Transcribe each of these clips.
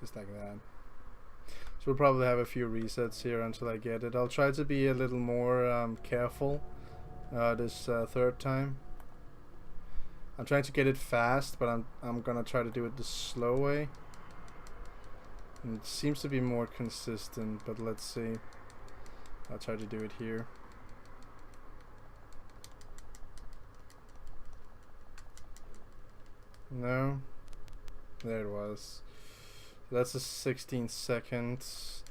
Just like that. So we'll probably have a few resets here until I get it. I'll try to be a little more careful this third time. I'm trying to get it fast, but I'm gonna try to do it the slow way. And it seems to be more consistent, but let's see. I'll try to do it here. No, there it was. That's a 16 seconds.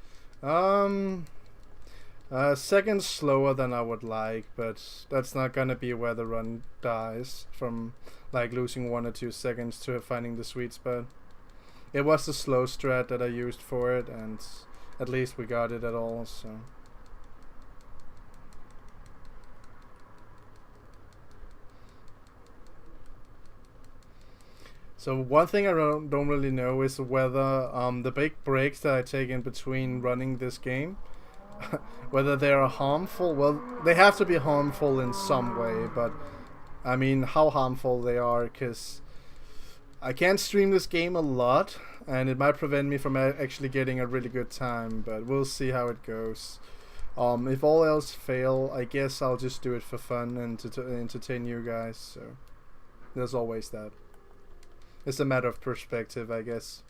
Seconds slower than I would like, but that's not gonna be where the run dies from, like losing 1 or 2 seconds to finding the sweet spot. It was the slow strat that I used for it, and at least we got it at all. So one thing I don't really know is whether the big breaks that I take in between running this game, whether they are harmful. Well, they have to be harmful in some way, but I mean how harmful they are, because I can't stream this game a lot, and it might prevent me from actually getting a really good time, but we'll see how it goes. If all else fail, I guess I'll just do it for fun and to entertain you guys, so there's always that. It's a matter of perspective, I guess.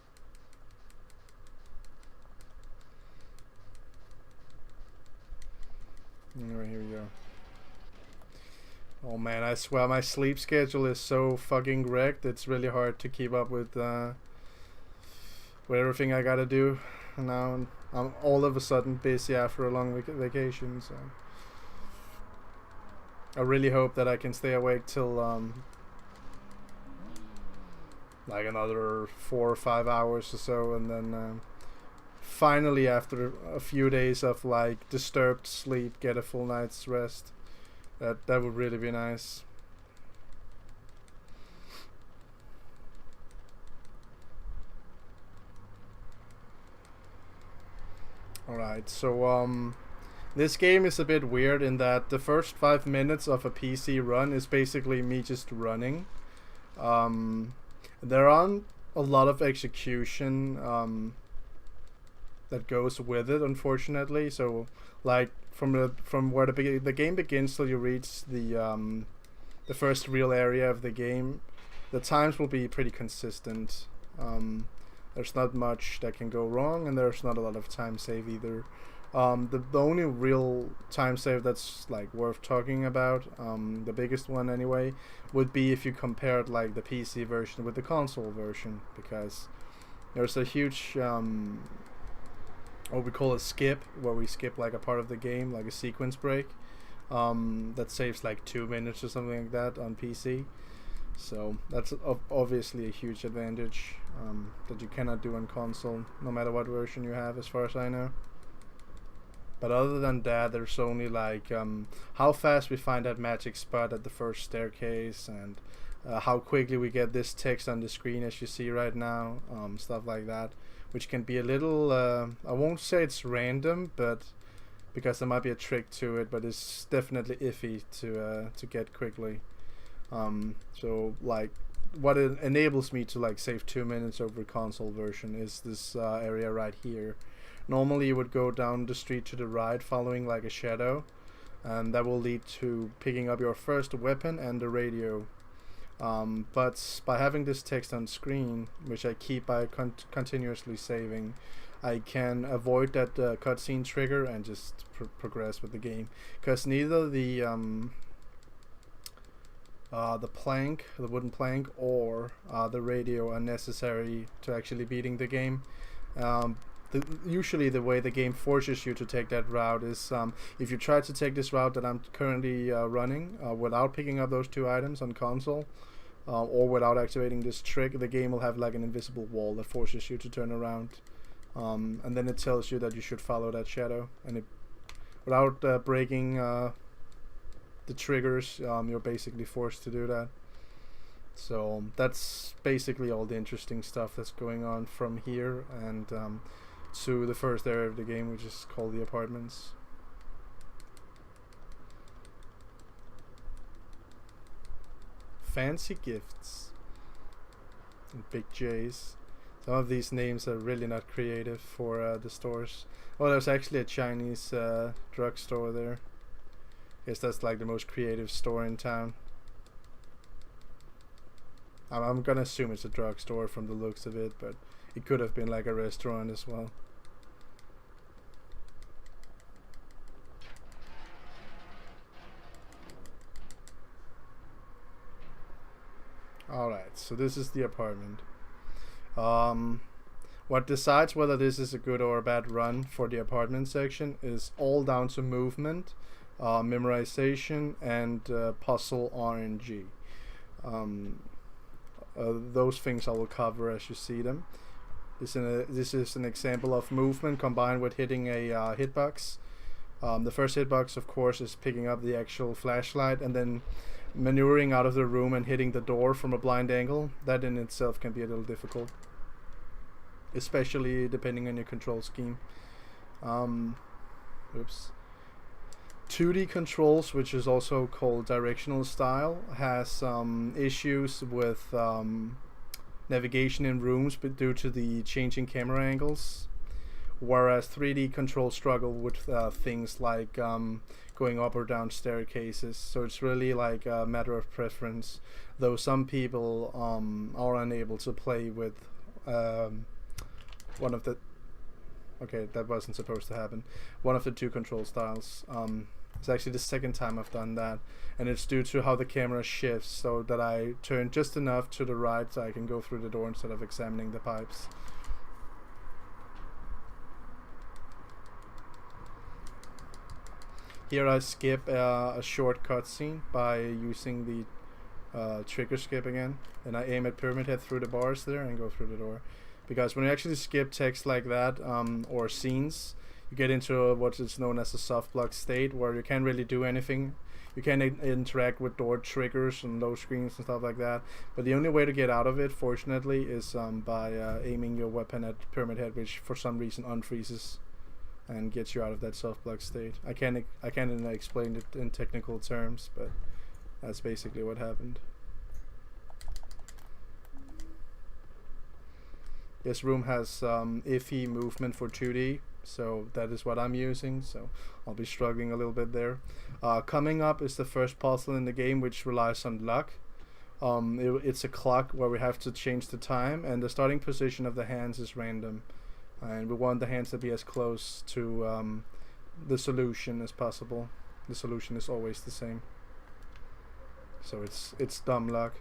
Anyway, here we go. Oh man, I swear my sleep schedule is so fucking wrecked. It's really hard to keep up with everything I gotta do. Now I'm all of a sudden busy after a long vacation, so I really hope that I can stay awake till like another 4 or 5 hours or so, and then finally after a few days of like disturbed sleep get a full night's rest. That would really be nice. Alright, so this game is a bit weird in that the first 5 minutes of a PC run is basically me just running. There aren't a lot of execution that goes with it, unfortunately. So, like from where the game begins till you reach the first real area of the game, the times will be pretty consistent. There's not much that can go wrong, and there's not a lot of time save either. The only real time save that's like worth talking about, the biggest one anyway, would be if you compared like the PC version with the console version, because there's a huge what we call a skip, where we skip like a part of the game, like a sequence break, that saves like 2 minutes or something like that on PC. So that's obviously a huge advantage that you cannot do on console, no matter what version you have, as far as I know. But other than that, there's only like how fast we find that magic spot at the first staircase, and how quickly we get this text on the screen as you see right now, stuff like that, which can be a little, I won't say it's random, but because there might be a trick to it, but it's definitely iffy to get quickly. So like what it enables me to like save 2 minutes over console version is this area right here. Normally you would go down the street to the right following like a shadow, and that will lead to picking up your first weapon and the radio. But by having this text on screen, which I keep by continuously saving, I can avoid that cutscene trigger and just progress with the game. Because neither the plank, the wooden plank, or the radio are necessary to actually beating the game. Usually the way the game forces you to take that route is if you try to take this route that I'm currently running without picking up those 2 items on console, or without activating this trick, the game will have like an invisible wall that forces you to turn around, and then it tells you that you should follow that shadow, and without breaking the triggers, you're basically forced to do that. So that's basically all the interesting stuff that's going on from here and to the first area of the game, which is called the apartments. Fancy gifts and big J's. Some of these names are really not creative for the stores. Well, there's actually a Chinese drugstore there. I guess that's like the most creative store in town. I'm gonna assume it's a drugstore from the looks of it, but it could have been like a restaurant as well. Alright, so this is the apartment. What decides whether this is a good or a bad run for the apartment section is all down to movement, memorization, and puzzle RNG. Those things I will cover as you see them. This is an example of movement combined with hitting a hitbox. The first hitbox, of course, is picking up the actual flashlight and then maneuvering out of the room and hitting the door from a blind angle. That in itself can be a little difficult, especially depending on your control scheme. Oops. 2D controls, which is also called directional style, has issues with navigation in rooms but due to the changing camera angles, whereas 3D controls struggle with things like going up or down staircases. So it's really like a matter of preference, though some people are unable to play with one of the... Okay, that wasn't supposed to happen. One of the two control styles. It's actually the second time I've done that, and it's due to how the camera shifts, so that I turn just enough to the right so I can go through the door instead of examining the pipes. Here I skip a short cutscene by using the trigger skip again, and I aim at Pyramid Head through the bars there and go through the door. Because when you actually skip text like that, or scenes, you get into what is known as a soft block state, where you can't really do anything. You can interact with door triggers and low screens and stuff like that, but the only way to get out of it, fortunately, is by aiming your weapon at Pyramid Head, which for some reason unfreezes and gets you out of that soft block state. I can't explain it in technical terms, but that's basically what happened. This room has iffy movement for 2D, so that is what I'm using, so I'll be struggling a little bit there. Coming up is the first puzzle in the game, which relies on luck. It's a clock where we have to change the time, and the starting position of the hands is random, and we want the hands to be as close to the solution as possible. The solution is always the same, so it's dumb luck.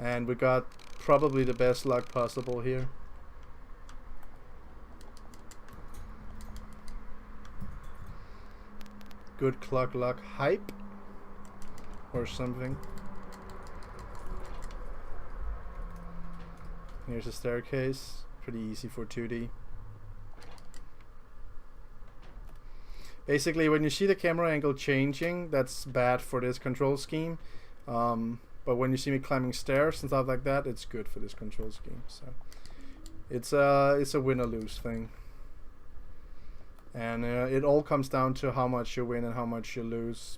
And we got probably the best luck possible here. Good clock luck hype or something. Here's a staircase, pretty easy for 2D. Basically, when you see the camera angle changing, that's bad for this control scheme. But when you see me climbing stairs and stuff like that, it's good for this control scheme. So it's a win or lose thing, and it all comes down to how much you win and how much you lose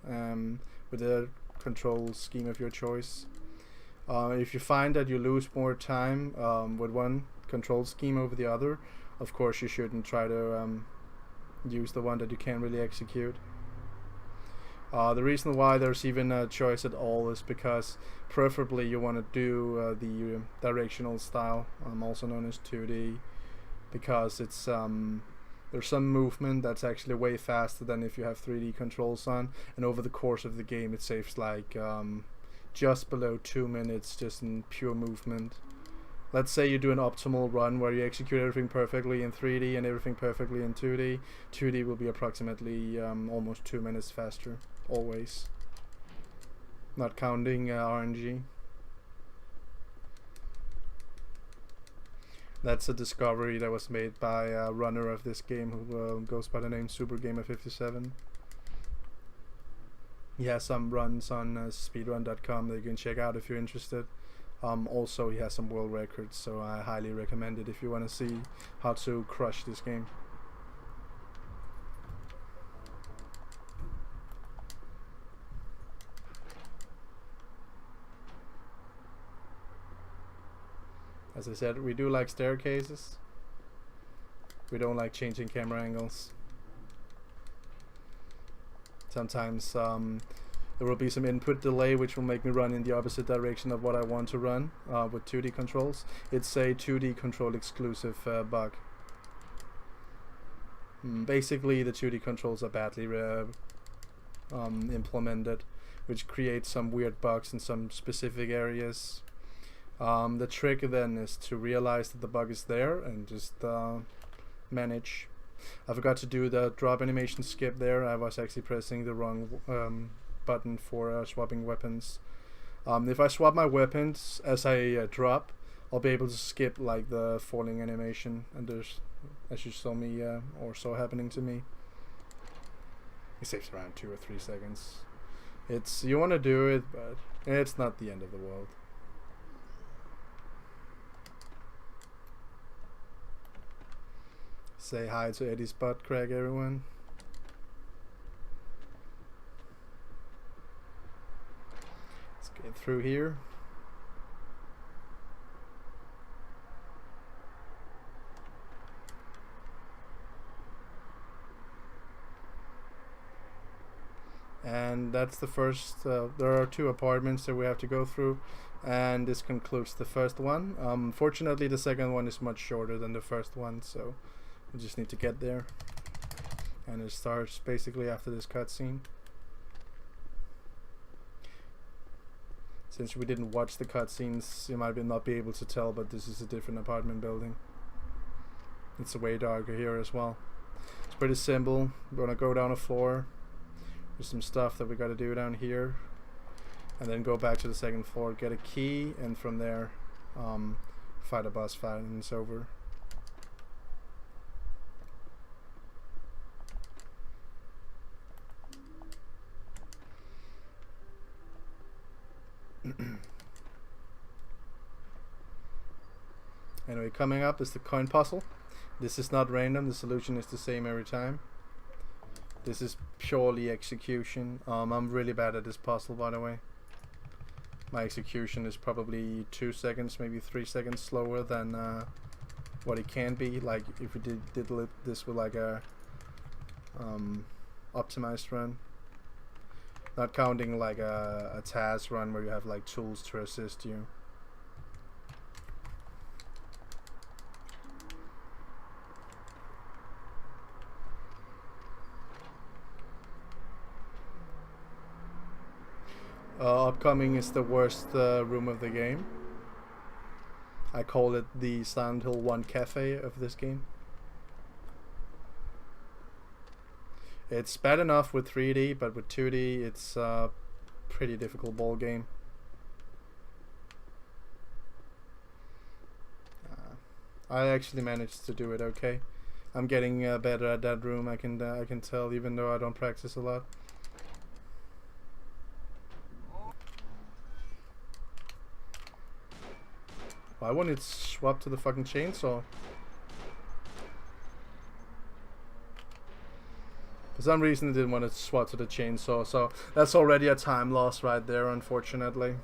with the control scheme of your choice. If you find that you lose more time with one control scheme over the other, of course you shouldn't try to use the one that you can't really execute. The reason why there's even a choice at all is because preferably you want to do the directional style, also known as 2D, because it's there's some movement that's actually way faster than if you have 3D controls on, and over the course of the game it saves like just below 2 minutes just in pure movement. Let's say you do an optimal run where you execute everything perfectly in 3D and everything perfectly in 2D. 2D will be approximately almost 2 minutes faster, always. Not counting RNG. That's a discovery that was made by a runner of this game who goes by the name SuperGamer57. He has some runs on speedrun.com that you can check out if you're interested. Also, he has some world records, so I highly recommend it if you want to see how to crush this game. As I said, we do like staircases. We don't like changing camera angles. Sometimes there will be some input delay which will make me run in the opposite direction of what I want to run with 2D controls. It's a 2D control exclusive bug. Basically the 2D controls are badly implemented, which creates some weird bugs in some specific areas. The trick then is to realize that the bug is there and just manage. I forgot to do the drop animation skip there. I was actually pressing the wrong button for swapping weapons. If I swap my weapons as I drop, I'll be able to skip like the falling animation, and there's, as you saw me or saw happening to me, it saves around 2 or 3 seconds. It's, you want to do it, but it's not the end of the world. Say hi to Eddie's butt crack, everyone. Let's get through here. And that's the first, there are 2 apartments that we have to go through, and this concludes the first one. Fortunately the second one is much shorter than the first one, so we just need to get there. And it starts basically after this cutscene. Since we didn't watch the cutscenes, you might not be able to tell, but this is a different apartment building. It's way darker here as well. It's pretty simple. We're gonna go down a floor. There's some stuff that we gotta do down here, and then go back to the second floor, get a key, and from there fight a boss fight, and it's over. Anyway, coming up is the coin puzzle. This is not random, the solution is the same every time. This is purely execution. I'm really bad at this puzzle, by the way. My execution is probably 2 seconds, maybe 3 seconds slower than what it can be. Like if we did this with like a optimized run. Not counting like a task run where you have like tools to assist you. Upcoming is the worst room of the game. I call it the Silent Hill 1 cafe of this game. It's bad enough with 3D, but with 2D it's a pretty difficult ball game. I actually managed to do it okay. I'm getting better at that room, I can tell, even though I don't practice a lot. Why won't it swap to the fucking chainsaw? For some reason it didn't want to swap to the chainsaw, so that's already a time loss right there, unfortunately.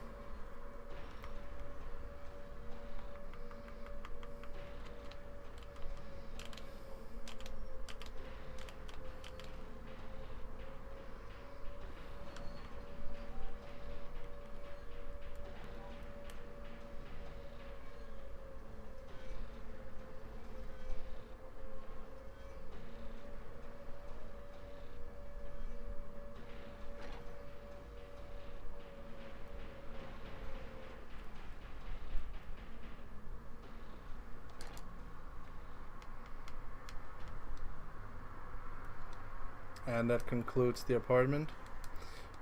And that concludes the apartment.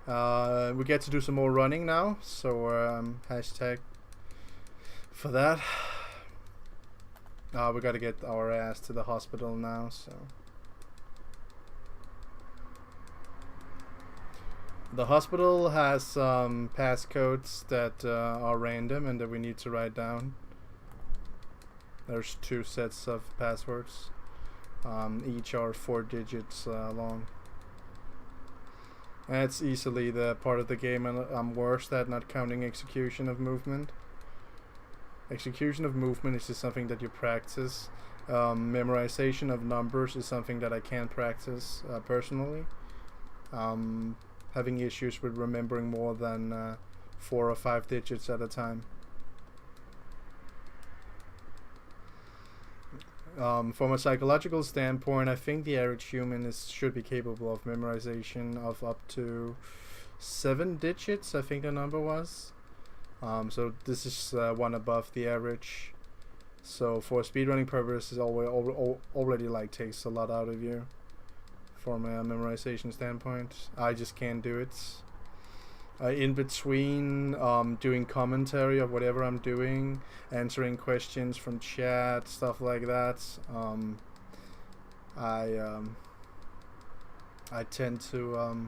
We get to do some more running now, so hashtag for that. We gotta get our ass to the hospital now, so. The hospital has passcodes that are random and that we need to write down. There's 2 sets of passwords. Each are 4 digits long. And it's easily the part of the game I'm worst at not counting execution of movement. Execution of movement is just something that you practice. Memorization of numbers is something that I can't practice personally. Having issues with remembering more than 4 or 5 digits at a time. From a psychological standpoint, I think the average human should be capable of memorization of up to 7 digits, I think the number was. So this is one above the average. So for speedrunning purposes, already like takes a lot out of you. From a memorization standpoint, I just can't do it. In between doing commentary of whatever I'm doing, answering questions from chat, stuff like that, I tend to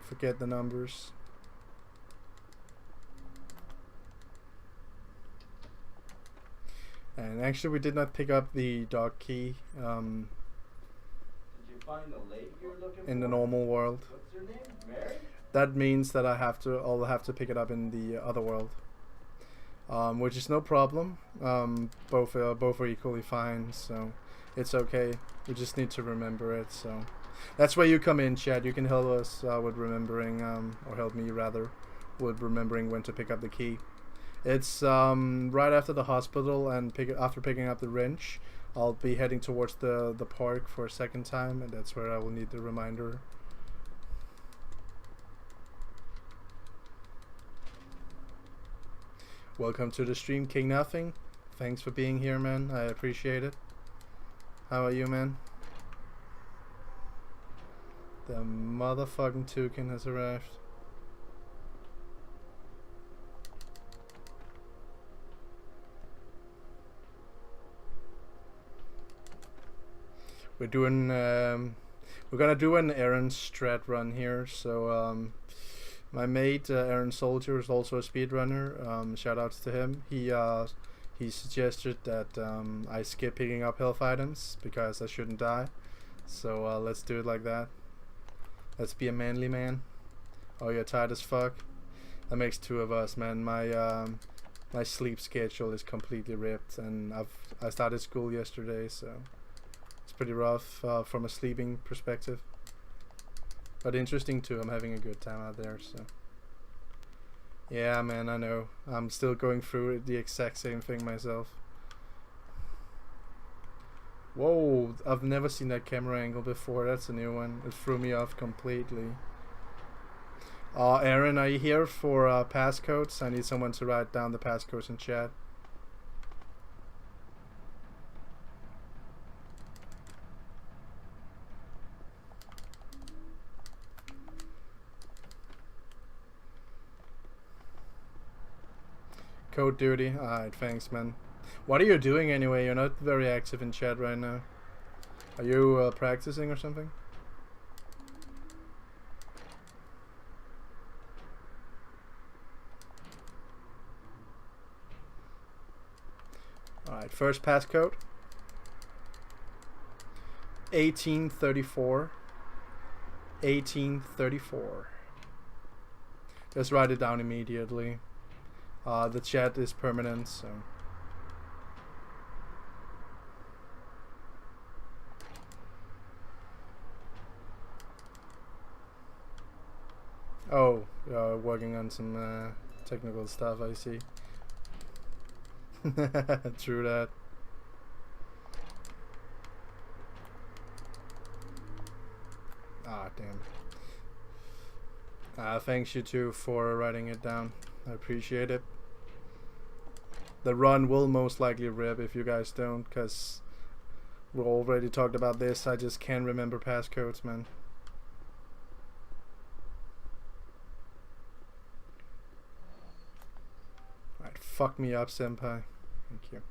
forget the numbers. And actually, we did not pick up the dog key. Did you find the lady you were looking for? In the normal world. What's her name? Mary? That means that I'll have to pick it up in the other world, which is no problem. Both are equally fine, so it's okay. We just need to remember it. So that's where you come in, Chad. You can help us with remembering, or help me rather, with remembering when to pick up the key. It's right after the hospital, and after picking up the wrench, I'll be heading towards the park for a second time, and that's where I will need the reminder. Welcome to the stream, King Nothing. Thanks for being here, man. I appreciate it. How are you, man? The motherfucking toucan has arrived. We're gonna do an Aaron strat run here. So my mate Aaron Soldier is also a speedrunner. Shout outs to him. He suggested that I skip picking up health items because I shouldn't die. So let's do it like that. Let's be a manly man. Oh, you're tired as fuck. That makes 2 of us, man. My sleep schedule is completely ripped, and I started school yesterday, so it's pretty rough from a sleeping perspective. But interesting too. I'm having a good time out there, so yeah, man. I know. I'm still going through the exact same thing myself. Whoa, I've never seen that camera angle before. That's a new one. It threw me off completely. Aaron, are you here for passcodes? I need someone to write down the passcodes in chat. Code duty. Alright, thanks, man. What are you doing anyway? You're not very active in chat right now. Are you practicing or something? Alright, first passcode. 1834. 1834. Just write it down immediately. The chat is permanent, so. Oh, working on some technical stuff, I see. True that. Ah, damn. Thanks you two for writing it down. I appreciate it. The run will most likely rip if you guys don't, because we already talked about this. I just can't remember passcodes, man. Alright, fuck me up, senpai. Thank you.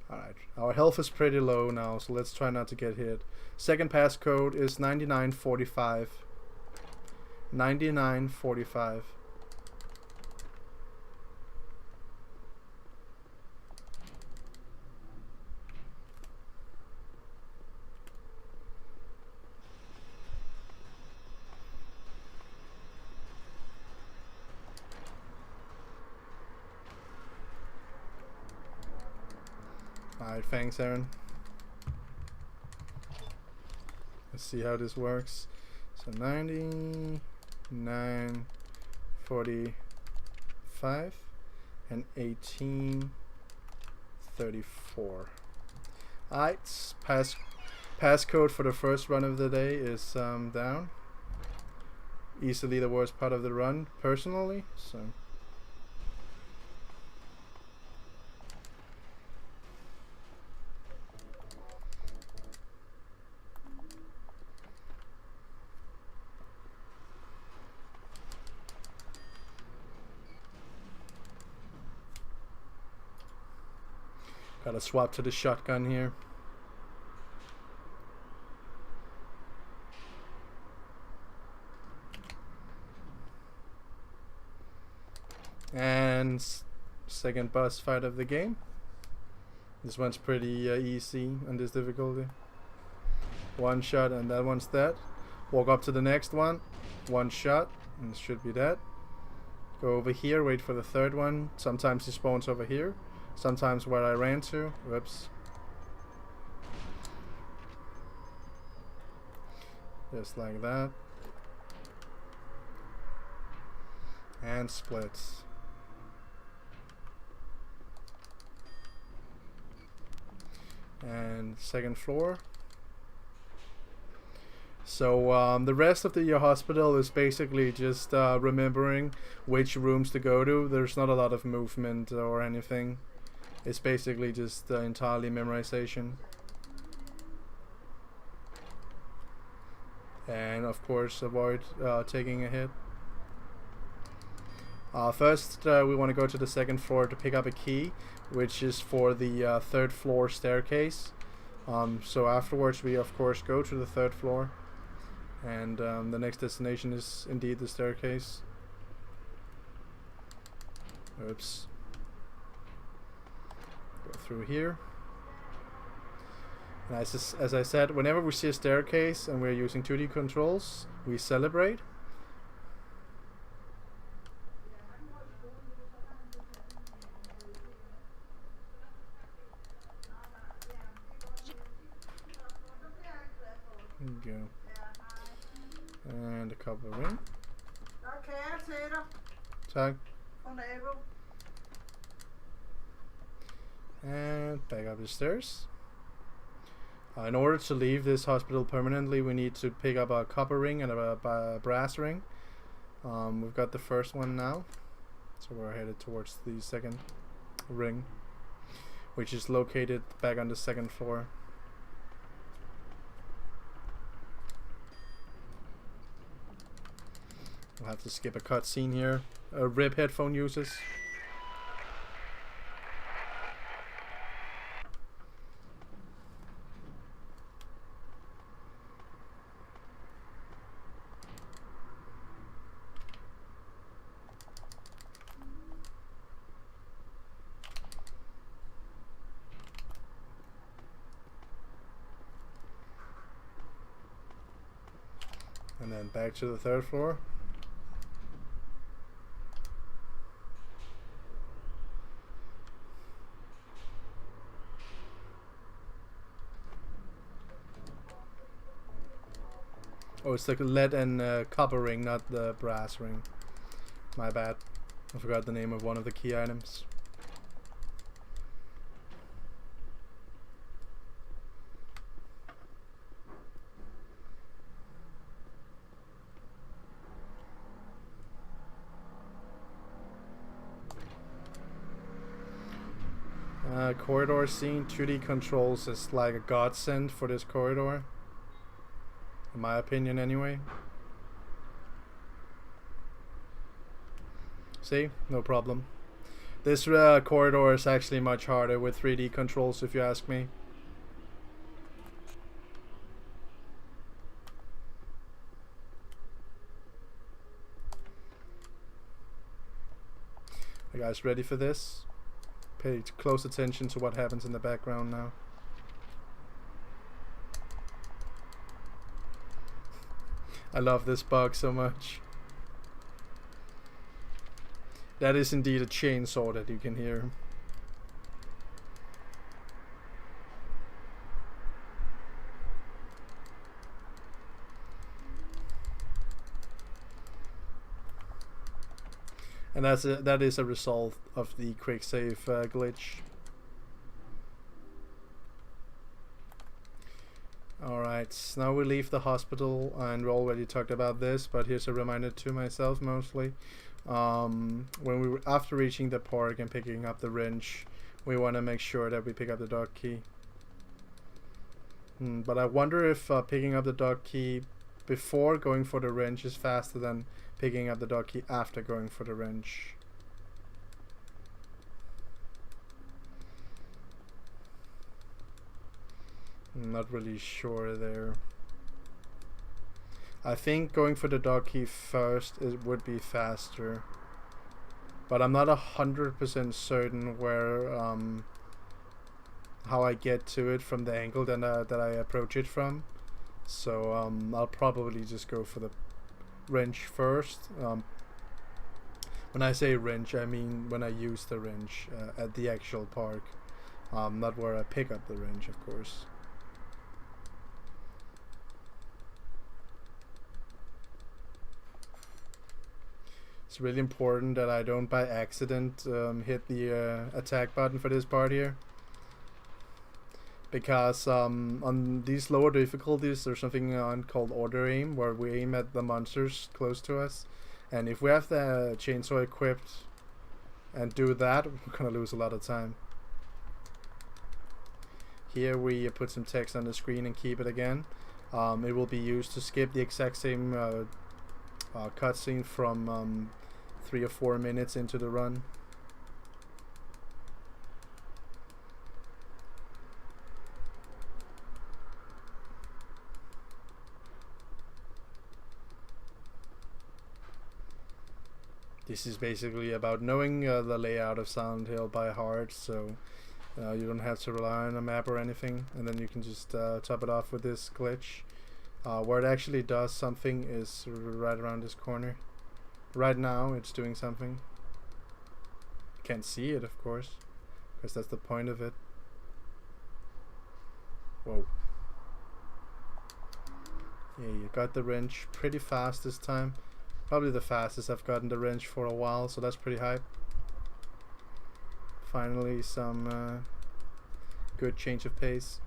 Alright, our health is pretty low now, so let's try not to get hit. Second passcode is 9945. 9945. Alright, thanks, Aaron. Let's see how this works. So 99, 45, and 18, 34. Alright, passcode for the first run of the day is down. Easily the worst part of the run, personally. So. Gotta swap to the shotgun here. And second boss fight of the game. This one's pretty easy on this difficulty. One shot and that one's dead. Walk up to the next one. One shot and it should be dead. Go over here, wait for the third one. Sometimes he spawns over here. Sometimes where I ran to. Whoops. Just like that. And splits. And second floor. So the rest of the hospital is basically just remembering which rooms to go to. There's not a lot of movement or anything. It's basically just entirely memorization. And of course avoid taking a hit. First we want to go to the second floor to pick up a key, which is for the third floor staircase. So afterwards we of course go to the third floor. And the next destination is indeed the staircase. Oops. Go through here. And as I said, whenever we see a staircase and we're using 2D controls, we celebrate. There we go. And a couple of ring. Tag. And back up the stairs. In order to leave this hospital permanently, we need to pick up a copper ring and a brass ring. We've got the first one now, so we're headed towards the second ring, which is located back on the second floor. We'll have to skip a cutscene here. RIP headphone users. And then back to the third floor. Oh, it's like a lead and copper ring, not the brass ring. My bad. I forgot the name of one of the key items. Corridor scene. 2D controls is like a godsend for this corridor. In my opinion, anyway. See? No problem. This corridor is actually much harder with 3D controls, if you ask me. Are you guys ready for this? Pay close attention to what happens in the background now. I love this bug so much. That is indeed a chainsaw that you can hear. And that is a result of the quick save glitch. Alright, now we leave the hospital, and we already talked about this, but here's a reminder to myself mostly. When we were after reaching the park and picking up the wrench, we want to make sure that we pick up the dog key. But I wonder if picking up the dog key before going for the wrench is faster than picking up the dog key after going for the wrench. I'm not really sure there. I think going for the dog key first would be faster, but I'm not 100% certain where how I get to it from the angle that I approach it from. So I'll probably just go for the wrench first. When I say wrench, I mean when I use the wrench at the actual park, not where I pick up the wrench, of course. It's really important that I don't by accident hit the attack button for this part here, because on these lower difficulties there's something called auto aim, where we aim at the monsters close to us, and if we have the chainsaw equipped and do that, we're gonna lose a lot of time. Here we put some text on the screen and keep it again. It will be used to skip the exact same cutscene from 3 or 4 minutes into the run. This is basically about knowing the layout of Silent Hill by heart, so you don't have to rely on a map or anything, and then you can just top it off with this glitch. Where it actually does something is right around this corner. Right now it's doing something. Can't see it, of course, because that's the point of it. Whoa. Yeah, you got the wrench pretty fast this time. Probably the fastest I've gotten the wrench for a while, so that's pretty hype. Finally some good change of pace.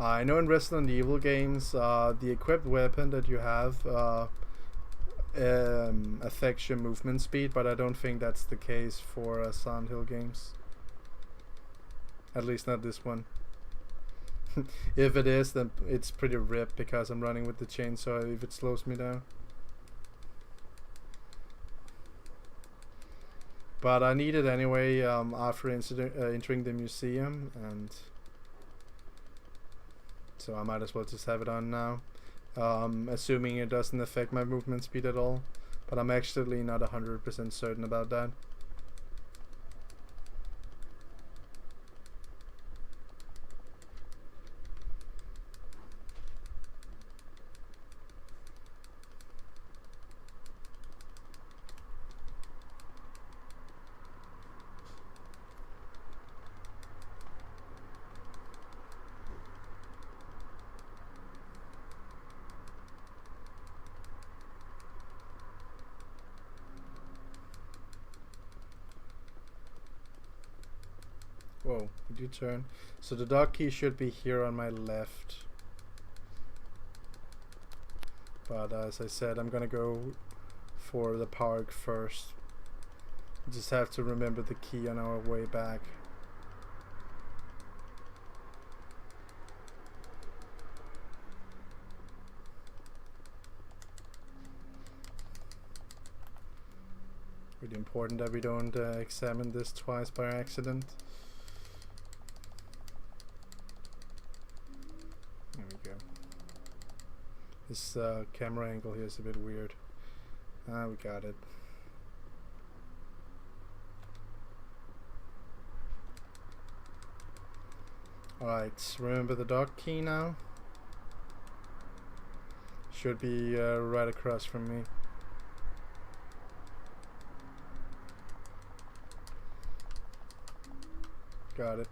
I know in Resident Evil games the equipped weapon that you have affects your movement speed, but I don't think that's the case for Silent Hill games. At least not this one. If it is, then it's pretty ripped because I'm running with the chainsaw if it slows me down. But I need it anyway after entering the museum, and so I might as well just have it on now. Assuming it doesn't affect my movement speed at all, but I'm actually not 100% certain about that. Whoa, did you turn? So the dog key should be here on my left. But as I said, I'm gonna go for the park first. Just have to remember the key on our way back. Really important that we don't examine this twice by accident. There we go. This camera angle here is a bit weird. We got it. Alright, remember the dog key now? Should be right across from me. Got it.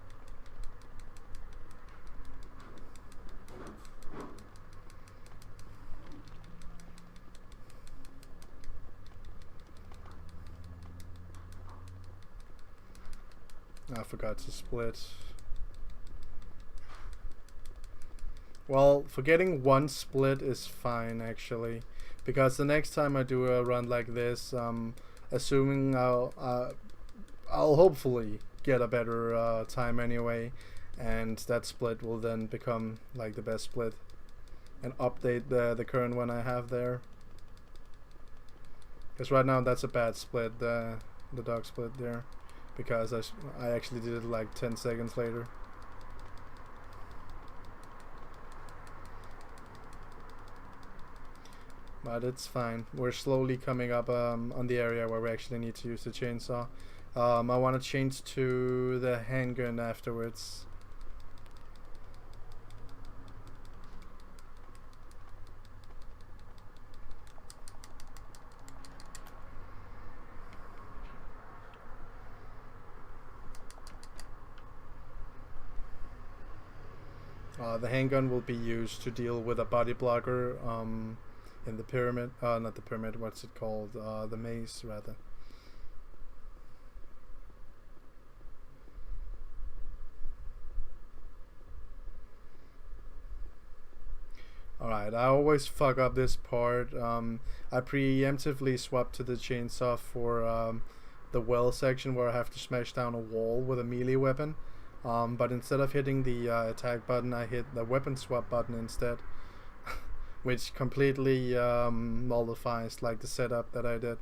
I forgot to split. Well, forgetting one split is fine actually, because the next time I do a run like this, assuming I'll hopefully get a better time anyway, and that split will then become like the best split, and update the current one I have there. Because right now that's a bad split, the dog split there, because I actually did it like 10 seconds later. But it's fine. We're slowly coming up on the area where we actually need to use the chainsaw. I want to change to the handgun afterwards. The handgun will be used to deal with a body blocker in the pyramid. Not the pyramid, what's it called? The maze, rather. Alright, I always fuck up this part. I preemptively swap to the chainsaw for the well section where I have to smash down a wall with a melee weapon. But instead of hitting the attack button, I hit the weapon swap button instead, which completely nullifies like the setup that I did.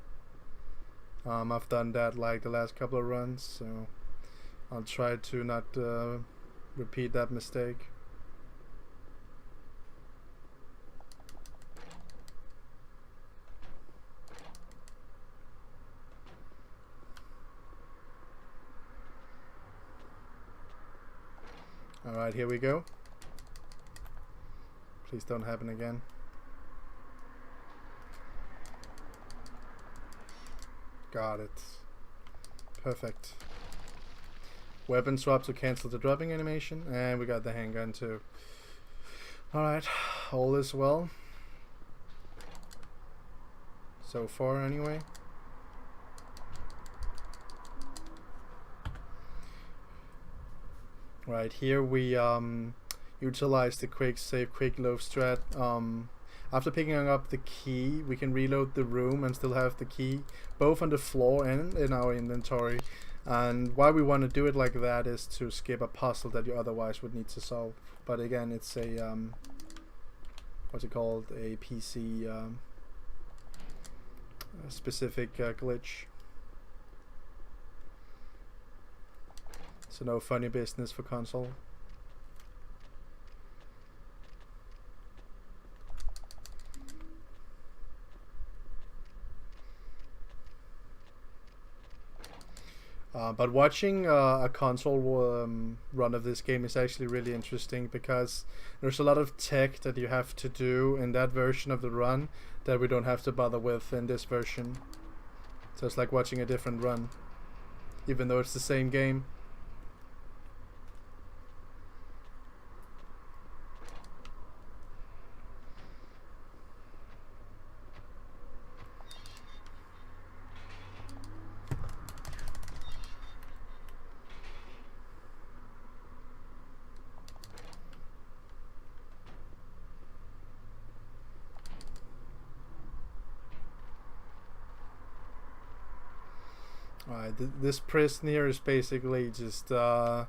I've done that like the last couple of runs, so I'll try to not repeat that mistake. Alright, here we go. Please don't happen again. Got it. Perfect. Weapon swap to cancel the dropping animation, and we got the handgun too. Alright, all is well. So far, anyway. Right, here we utilize the quick save, quick load strat. After picking up the key, we can reload the room and still have the key both on the floor and in our inventory. And why we want to do it like that is to skip a puzzle that you otherwise would need to solve. But again, it's a what's it called? A PC specific glitch. So no funny business for console. But watching a console run of this game is actually really interesting, because there's a lot of tech that you have to do in that version of the run that we don't have to bother with in this version. So it's like watching a different run, even though it's the same game. This prison here is basically just a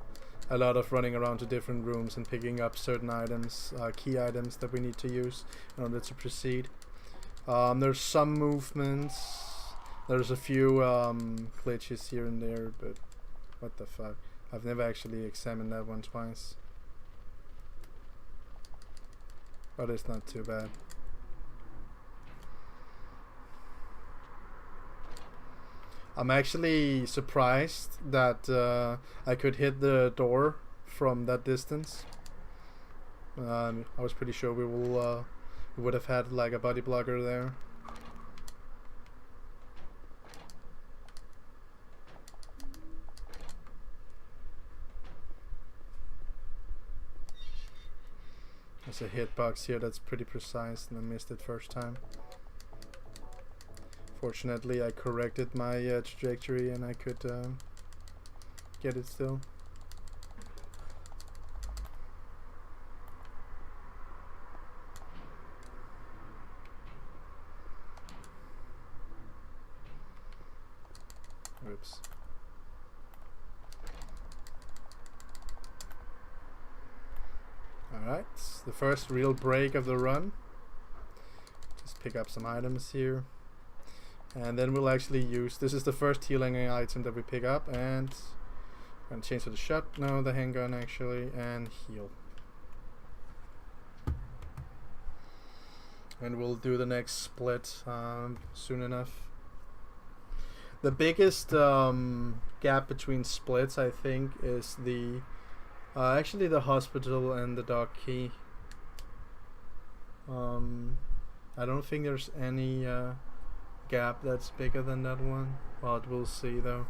lot of running around to different rooms and picking up certain items, key items that we need to use in order to proceed. There's some movements, there's a few glitches here and there, but what the fuck. I've never actually examined that one twice. But it's not too bad. I'm actually surprised that I could hit the door from that distance. I was pretty sure we would have had like a body blocker there. There's a hitbox here that's pretty precise, and I missed it first time. Fortunately, I corrected my trajectory and I could get it still. Oops. Alright, the first real break of the run. Just pick up some items here. And then we'll actually use, this is the first healing item that we pick up, and I'm gonna change to the shot, no, the handgun actually, and heal. And we'll do the next split soon enough. The biggest gap between splits, I think, is the actually the hospital and the dock key. I don't think there's any gap that's bigger than that one, but we'll see though.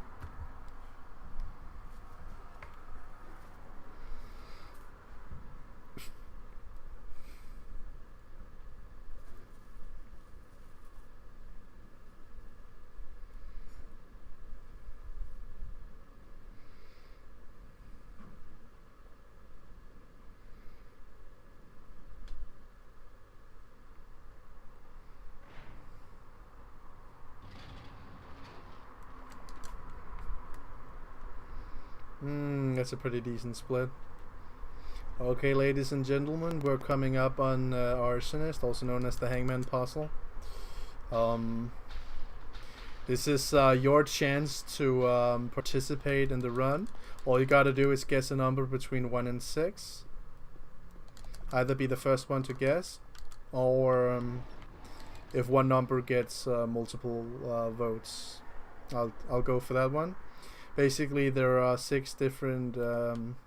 That's a pretty decent split. Okay, ladies and gentlemen, we're coming up on Arsonist, also known as the Hangman Puzzle. This is your chance to participate in the run. All you gotta do is guess a number between 1 and 6. Either be the first one to guess, or if one number gets multiple votes, I'll go for that one. Basically, there are 6 different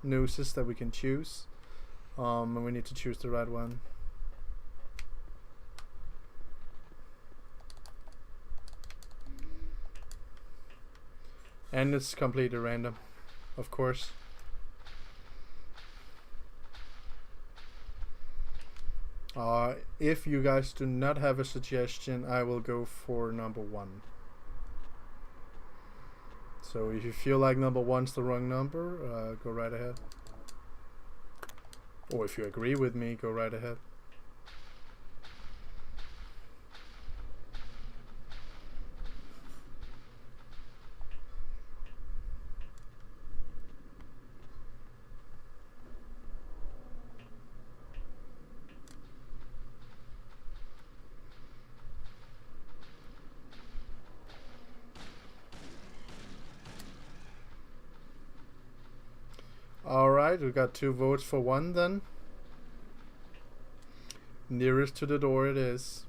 nooses that we can choose, and we need to choose the right one. And it's completely random, of course. If you guys do not have a suggestion, I will go for number 1. So if you feel like number 1's the wrong number, go right ahead. Or if you agree with me, go right ahead. Alright, we got 2 votes for 1 then. Nearest to the door it is.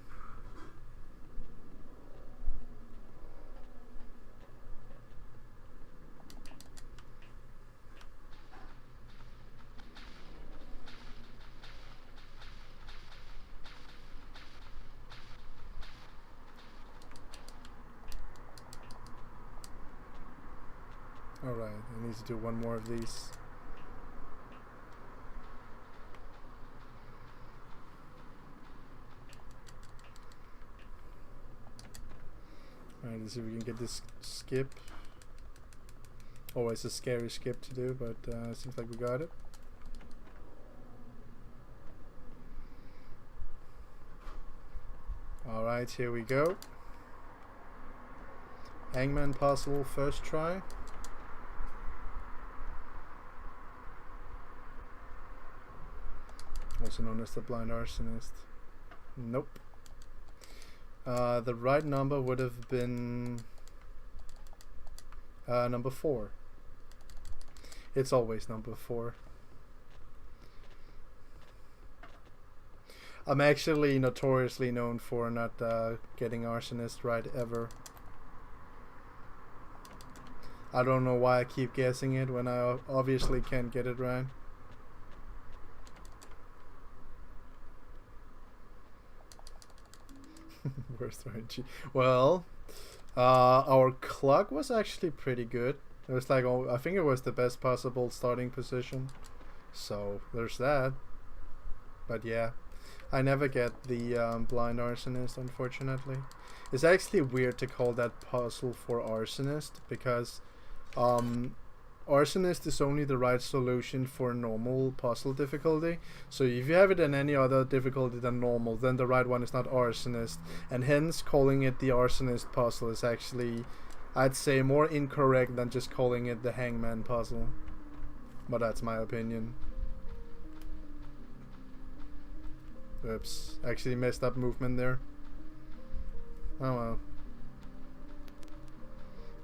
Alright, I need to do one more of these. Alright, let's see if we can get this skip. Always a scary skip to do, but seems like we got it. Alright, here we go. Hangman Puzzle, first try. Also known as the Blind Arsonist. Nope. The right number would have been number 4. It's always number 4. I'm actually notoriously known for not getting Arsonist right ever. I don't know why I keep guessing it when I obviously can't get it right. Worst RNG. Well, our clock was actually pretty good. It was like, I think it was the best possible starting position. So there's that. But yeah, I never get the Blind Arsonist, unfortunately. It's actually weird to call that puzzle for Arsonist, because Arsonist is only the right solution for normal puzzle difficulty. So if you have it in any other difficulty than normal, then the right one is not Arsonist. And hence calling it the Arsonist puzzle is actually, I'd say, more incorrect than just calling it the Hangman puzzle. But that's my opinion. Oops, actually messed up movement there. Oh well.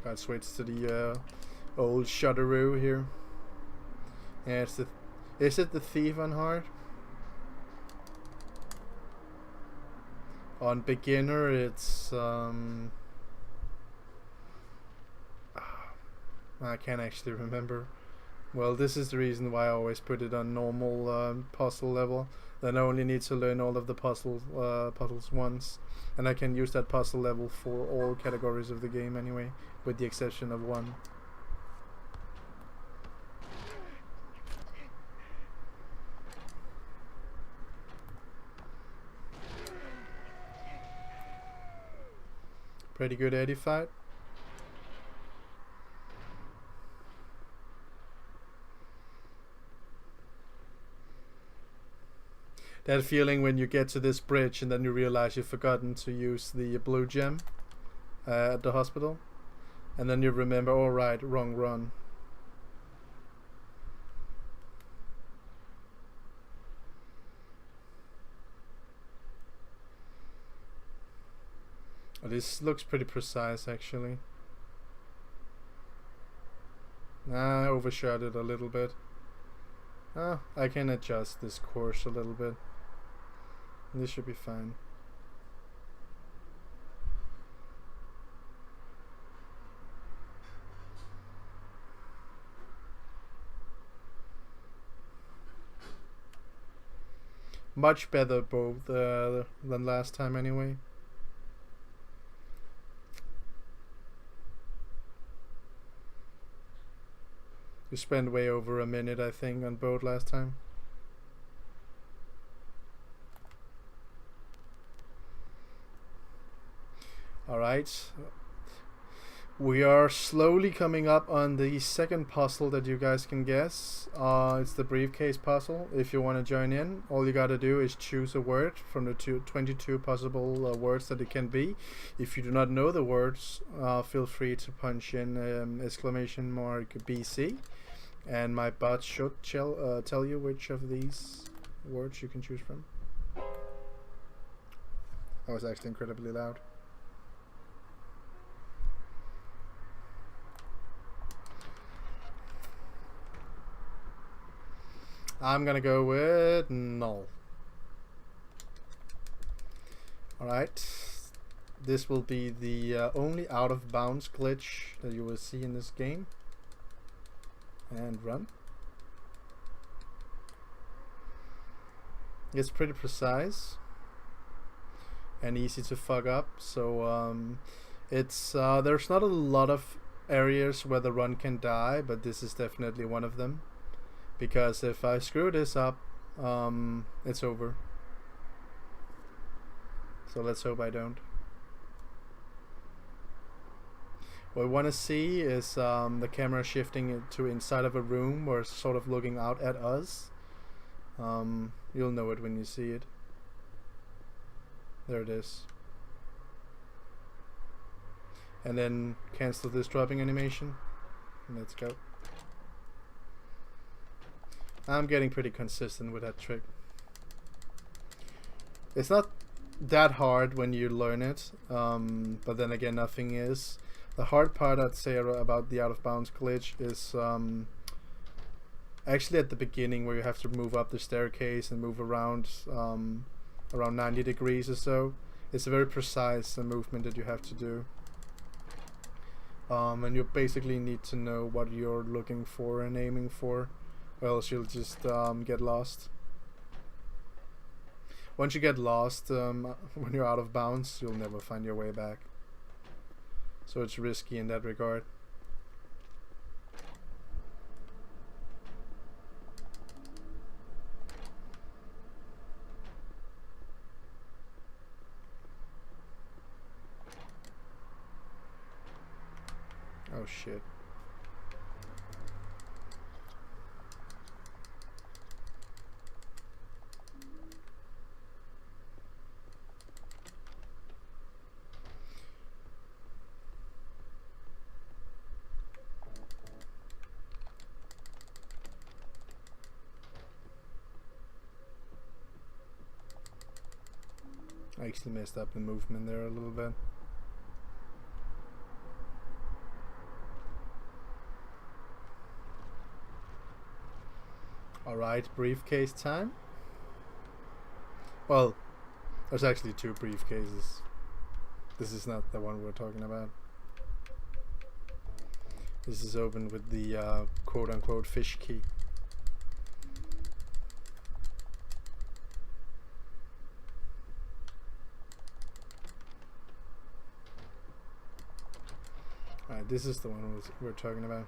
Gotta switch to the old shudderoo here. Yeah, it's the. Is it the Thief on hard? On beginner, it's I can't actually remember. Well, this is the reason why I always put it on normal puzzle level. Then I only need to learn all of the puzzles once, and I can use that puzzle level for all categories of the game anyway, with the exception of one. Pretty good Eddie fight. That feeling when you get to this bridge and then you realize you've forgotten to use the blue gem at the hospital, and then you remember, oh right, wrong run. Oh, this looks pretty precise actually. I overshot it a little bit. I can adjust this course a little bit. This should be fine. Much better both than last time anyway. You spent way over a minute, I think, on boat last time. Alright. We are slowly coming up on the second puzzle that you guys can guess. It's the briefcase puzzle. If you want to join in, all you gotta do is choose a word from the 22 possible words that it can be. If you do not know the words, feel free to punch in exclamation mark BC, and my bot should tell you which of these words you can choose from. That was actually incredibly loud. I'm gonna go with null. Alright. This will be the only out of bounds glitch that you will see in this game. And run. It's pretty precise and easy to fuck up, so it's there's not a lot of areas where the run can die, but this is definitely one of them. Because if I screw this up, it's over. So let's hope I don't. What we want to see is the camera shifting to inside of a room or sort of looking out at us. You'll know it when you see it. There it is. And then cancel this dropping animation. Let's go. I'm getting pretty consistent with that trick. It's not that hard when you learn it, but then again, nothing is. The hard part, I'd say, about the out of bounds glitch is actually at the beginning, where you have to move up the staircase and move around around 90 degrees or so. It's a very precise movement that you have to do. And you basically need to know what you're looking for and aiming for, or else you'll just get lost. Once you get lost, when you're out of bounds, you'll never find your way back. So it's risky in that regard. Oh shit. I actually messed up the movement there a little bit. Alright, briefcase time. Well, there's actually 2 briefcases. This is not the one we're talking about. This is opened with the quote-unquote fish key. Alright, this is the one we're talking about.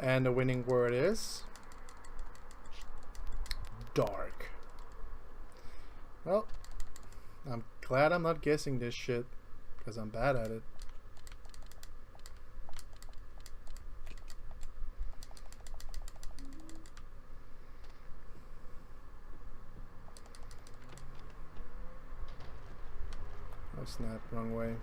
And the winning word is dark. Well, I'm glad I'm not guessing this shit, because I'm bad at it. Oh snap, wrong way.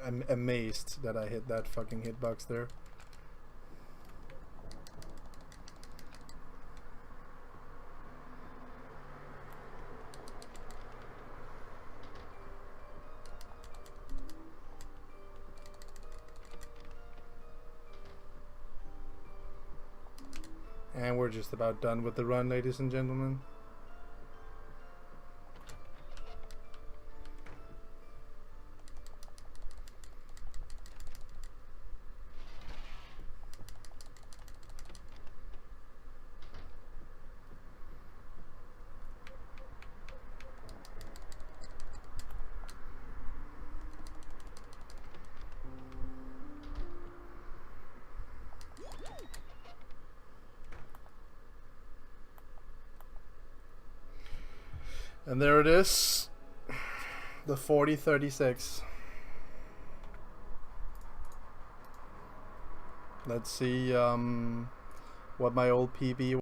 I'm amazed that I hit that fucking hitbox there. And we're just about done with the run, ladies and gentlemen. And there it is, the 4036. Let's see what my old PB